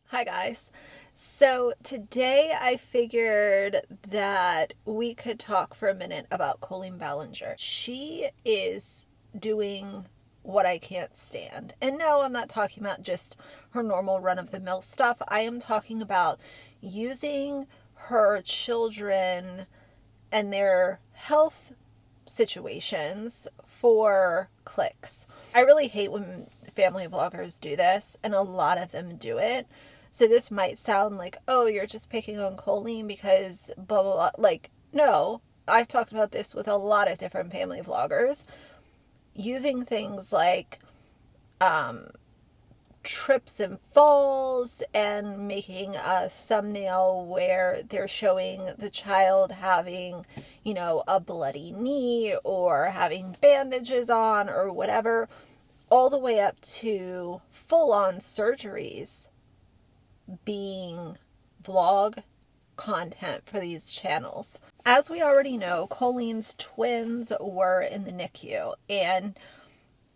Hi guys. So today I figured that we could talk for a minute about Colleen Ballinger. She is doing what I can't stand. And no, I'm not talking about just her normal run of the mill stuff. I am talking about using her children and their health situations for clicks. I really hate when family vloggers do this, and a lot of them do it. So this might sound like, oh, you're just picking on Colleen because blah, blah, blah. Like, no, I've talked about this with a lot of different family vloggers. Using things like trips and falls and making a thumbnail where they're showing the child having, a bloody knee or having bandages on or whatever, all the way up to full-on surgeries being vlog content for these channels. As we already know, Colleen's twins were in the NICU, and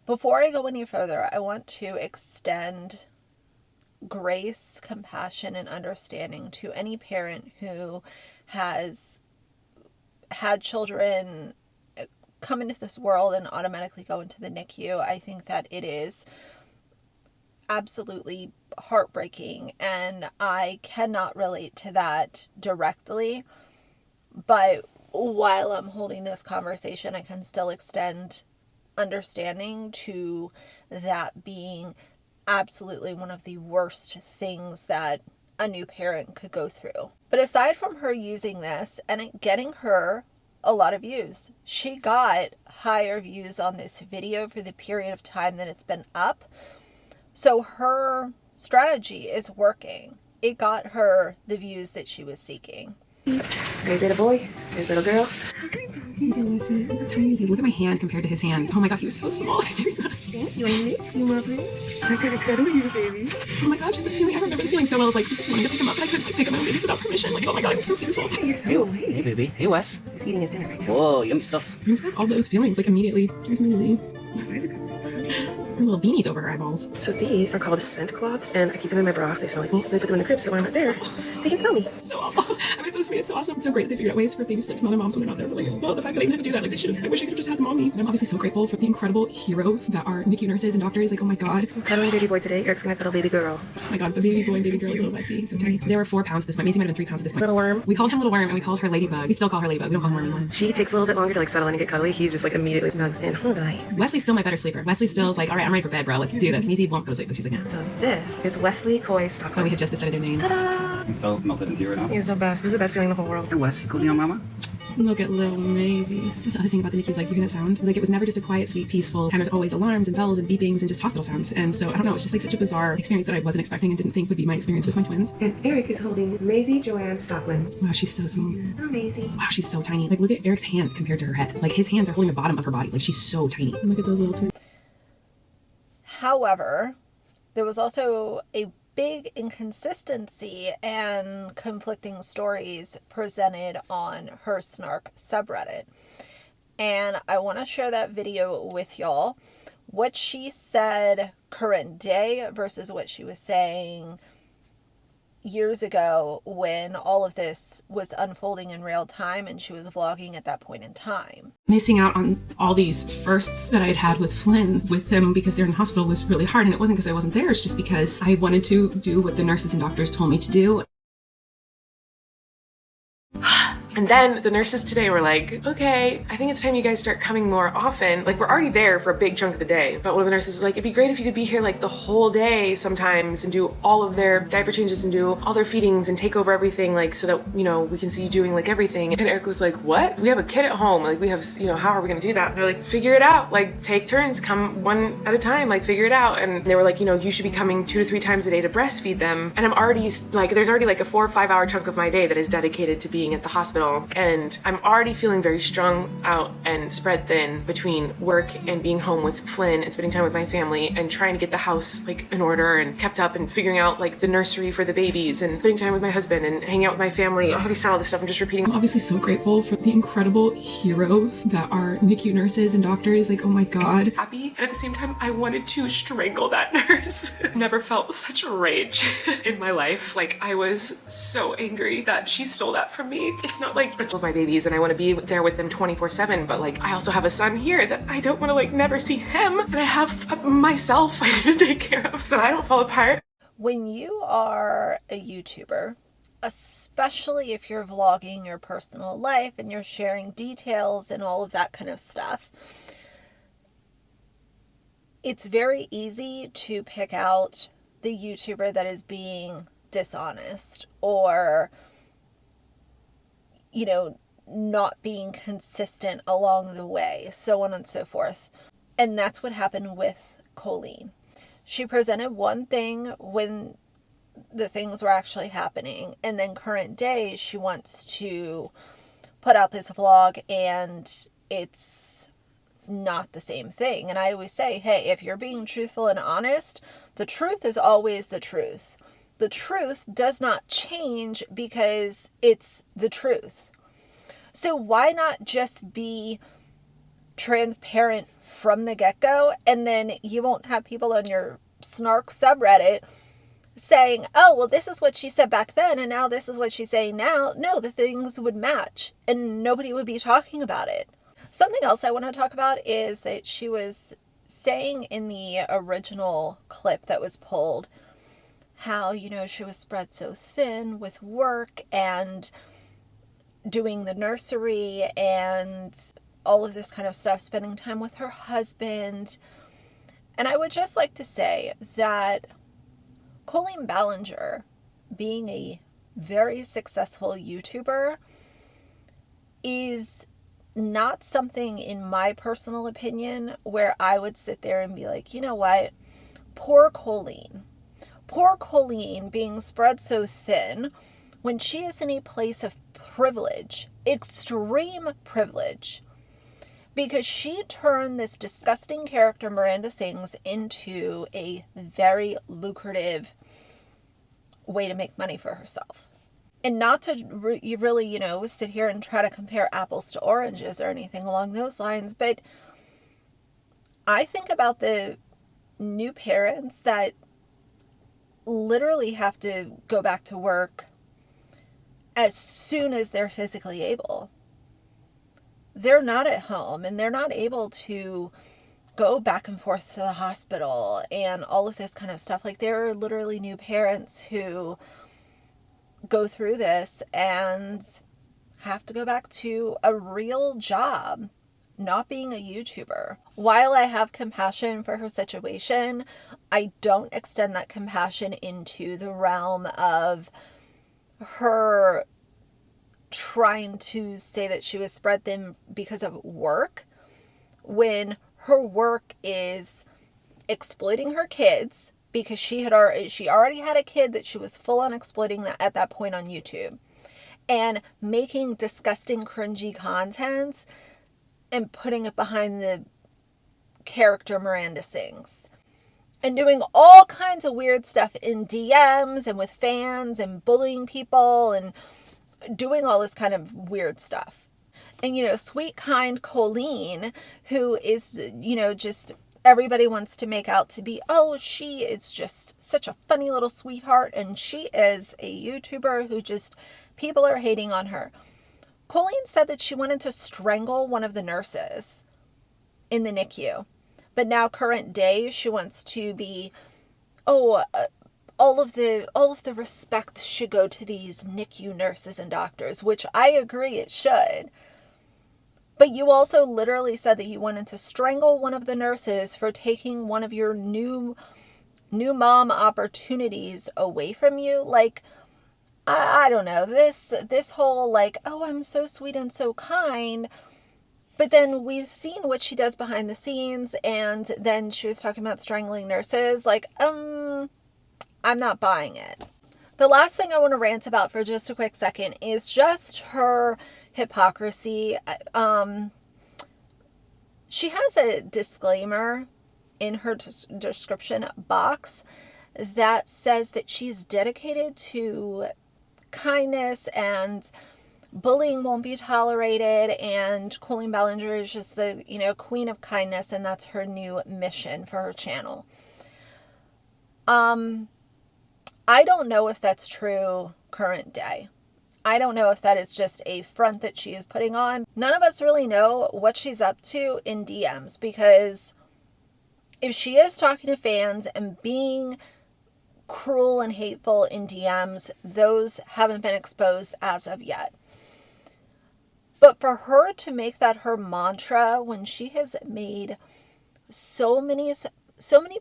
before I go any further, I want to extend grace, compassion, and understanding to any parent who has had children come into this world and automatically go into the NICU. I think that it is absolutely heartbreaking, and I cannot relate to that directly. But while I'm holding this conversation, I can still extend understanding to that being absolutely one of the worst things that a new parent could go through. But aside from her using this and it getting her a lot of views, she got higher views on this video for the period of time that it's been up. So her strategy is working. It got her the views that she was seeking. There's little boy, there's little girl. Tiny. Look at my hand compared to his hand. Oh my god, he was so small. You want this? You want this? I gotta cuddle you, baby. Oh my god, just the feeling. I remember the feeling so well of like just wanting to pick him up, but I couldn't like pick up my own babies without permission. Like, oh my god, it was so painful. You're so late. Hey baby. Hey Wes. He's eating his dinner right now. Whoa, yummy stuff. I just got all those feelings like immediately. There's Lily. Little beanies over her eyeballs. So these are called scent cloths, and I keep them in my bra. They smell like me. And I put them in the crib so when I'm not there, they can smell me. It's so awful. I mean, it's so sweet. It's so awesome. It's so great that they figured out ways for babies to like smell their moms when they're not there. But like, well, the fact that they even had to do that, like they should have. I wish I could have just had them on me. And I'm obviously so grateful for the incredible heroes that are NICU nurses and doctors. Like, oh my god. I'm cuddling baby boy today. Eric's gonna cuddle baby girl. Oh my god, the baby boy and baby girl, little Wesley, so tiny. They were 4 pounds at this point. Maisie might have been 3 pounds at this point. Little worm. We called him Little Worm, and we called her Ladybug. We still call her Ladybug. We don't call her worm anymore. She takes a little bit longer to like settle in and get cuddly. He's just like immediately snugs in. Oh my. Wesley's still my better sleeper. Wesley still is like, all right, I'm ready for bed, bro. Let's do this. Maisie won't go sleep, but she's like, yeah. So this is Wesley Coy Stockholm. Oh, we had just decided their names. Ta-da! I'm so melted into you right now. He's the best. This is the best feeling in the whole world. Hey Wes, you cool down, mama? Look at little Maisie. That's the other thing about the NICU is like, you hear that sound? It's like it was never just a quiet, sweet, peaceful kind. There's always alarms and bells and beepings and just hospital sounds. And so I don't know, it's just like such a bizarre experience that I wasn't expecting and didn't think would be my experience with my twins. And Eric is holding Maisie Joanne Stockland. Wow, she's so small. Oh, Maisie. Wow, she's so tiny. Like look at Eric's hand compared to her head. Like his hands are holding the bottom of her body. Like she's so tiny. And look at those little twins. However, there was also a big inconsistency and conflicting stories presented on her Snark subreddit. And I want to share that video with y'all. What she said current day versus what she was saying years ago when all of this was unfolding in real time and she was vlogging at that point in time. Missing out on all these firsts that I had had with Flynn with them because they're in the hospital was really hard, and it wasn't because I wasn't there, it's just because I wanted to do what the nurses and doctors told me to do. And then the nurses today were like, okay, I think it's time you guys start coming more often. Like, we're already there for a big chunk of the day. But one of the nurses was like, it'd be great if you could be here like the whole day sometimes and do all of their diaper changes and do all their feedings and take over everything, like, so that, we can see you doing like everything. And Eric was like, what? We have a kid at home. Like, we have, how are we gonna do that? And they're like, figure it out. Like, take turns, come one at a time, like, figure it out. And they were like, you should be coming 2 to 3 times a day to breastfeed them. And I'm already, like, there's already like a 4 or 5 hour chunk of my day that is dedicated to being at the hospital hospital, and I'm already feeling very strung out and spread thin between work and being home with Flynn and spending time with my family and trying to get the house like in order and kept up and figuring out like the nursery for the babies and spending time with my husband and hanging out with my family. I already said all this stuff, I'm just repeating. I'm obviously so grateful for the incredible heroes that are NICU nurses and doctors. Like, oh my God. Happy, and at the same time I wanted to strangle that nurse. Never felt such rage in my life. Like, I was so angry that she stole that from me. It's not like I love my babies and I want to be there with them 24/7, but like I also have a son here that I don't want to like never see him, and I have myself I need to take care of so that I don't fall apart. When you are a YouTuber, especially if you're vlogging your personal life and you're sharing details and all of that kind of stuff, it's very easy to pick out the YouTuber that is being dishonest or, you know, not being consistent along the way, so on and so forth. And that's what happened with Colleen. She presented one thing when the things were actually happening, and then current day she wants to put out this vlog and it's not the same thing. And I always say, hey, if you're being truthful and honest, the truth is always the truth. The truth does not change because it's the truth. So why not just be transparent from the get-go, and then you won't have people on your snark subreddit saying, oh, well, this is what she said back then and now this is what she's saying now. No, the things would match and nobody would be talking about it. Something else I want to talk about is that she was saying in the original clip that was pulled how, you know, she was spread so thin with work and doing the nursery and all of this kind of stuff, spending time with her husband. And I would just like to say that Colleen Ballinger, being a very successful YouTuber, is not something, in my personal opinion, where I would sit there and be like, you know what, poor Colleen being spread so thin when she is in a place of privilege, extreme privilege, because she turned this disgusting character Miranda Sings into a very lucrative way to make money for herself. And not to really, you know, sit here and try to compare apples to oranges or anything along those lines, but I think about the new parents that literally have to go back to work as soon as they're physically able. They're not at home and they're not able to go back and forth to the hospital and all of this kind of stuff. Like, there are literally new parents who go through this and have to go back to a real job, not being a YouTuber. While I have compassion for her situation, I don't extend that compassion into the realm of her trying to say that she was spread thin because of work, when her work is exploiting her kids, because she already had a kid that she was full on exploiting that at that point on YouTube, and making disgusting cringy content and putting it behind the character Miranda Sings, and doing all kinds of weird stuff in DMs and with fans and bullying people and doing all this kind of weird stuff. And, you know, sweet, kind Colleen, who is, you know, just everybody wants to make out to be, oh, she is just such a funny little sweetheart, and she is a YouTuber who just, people are hating on her. Colleen said that she wanted to strangle one of the nurses in the NICU, but now current day she wants to be, all of the respect should go to these NICU nurses and doctors, which I agree it should. But you also literally said that you wanted to strangle one of the nurses for taking one of your new mom opportunities away from you. Like, I don't know, this whole like, oh, I'm so sweet and so kind, but then we've seen what she does behind the scenes, and then she was talking about strangling nurses. Like, I'm not buying it. The last thing I want to rant about for just a quick second is just her hypocrisy. She has a disclaimer in her description box that says that she's dedicated to kindness and bullying won't be tolerated, and Colleen Ballinger is just the, queen of kindness, and that's her new mission for her channel. I don't know if that's true current day. I don't know if that is just a front that she is putting on. None of us really know what she's up to in DMs, because if she is talking to fans and being cruel and hateful in DMs, those haven't been exposed as of yet. But for her to make that her mantra when she has made so many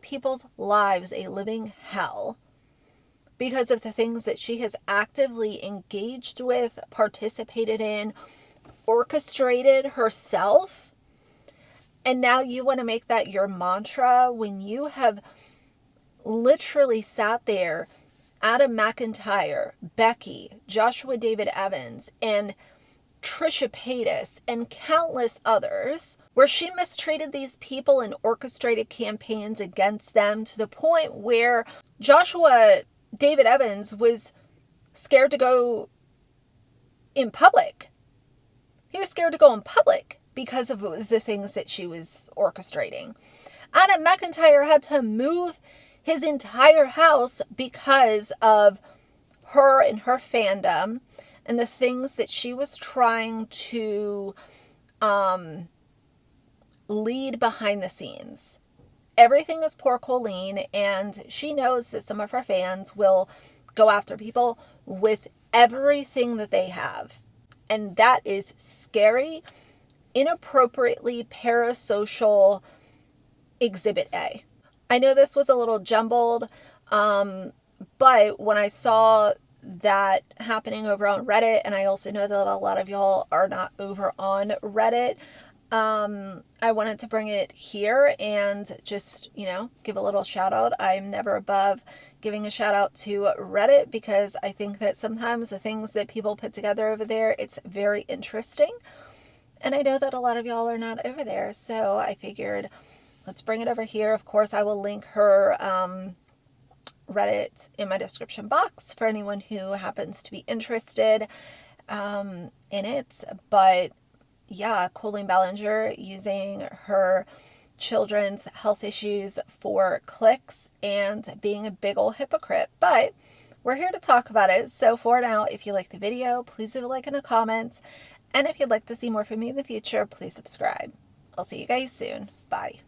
people's lives a living hell because of the things that she has actively engaged with, participated in, orchestrated herself, and now you want to make that your mantra when you have literally sat there, Adam McIntyre, Becky, Joshua David Evans, and Trisha Paytas, and countless others, where she mistreated these people and orchestrated campaigns against them to the point where Joshua David Evans was scared to go in public. He was scared to go in public because of the things that she was orchestrating. Adam McIntyre had to move his entire house because of her and her fandom and the things that she was trying to lead behind the scenes. Everything is poor Colleen, and she knows that some of her fans will go after people with everything that they have. And that is scary, inappropriately parasocial exhibit A. I know this was a little jumbled, but when I saw that happening over on Reddit, and I also know that a lot of y'all are not over on Reddit, I wanted to bring it here and just, give a little shout out. I'm never above giving a shout out to Reddit, because I think that sometimes the things that people put together over there, it's very interesting. And I know that a lot of y'all are not over there, so I figured let's bring it over here. Of course, I will link her Reddit in my description box for anyone who happens to be interested in it. But yeah, Colleen Ballinger using her children's health issues for clicks and being a big old hypocrite. But we're here to talk about it. So for now, if you like the video, please leave a like and a comment. And if you'd like to see more from me in the future, please subscribe. I'll see you guys soon. Bye.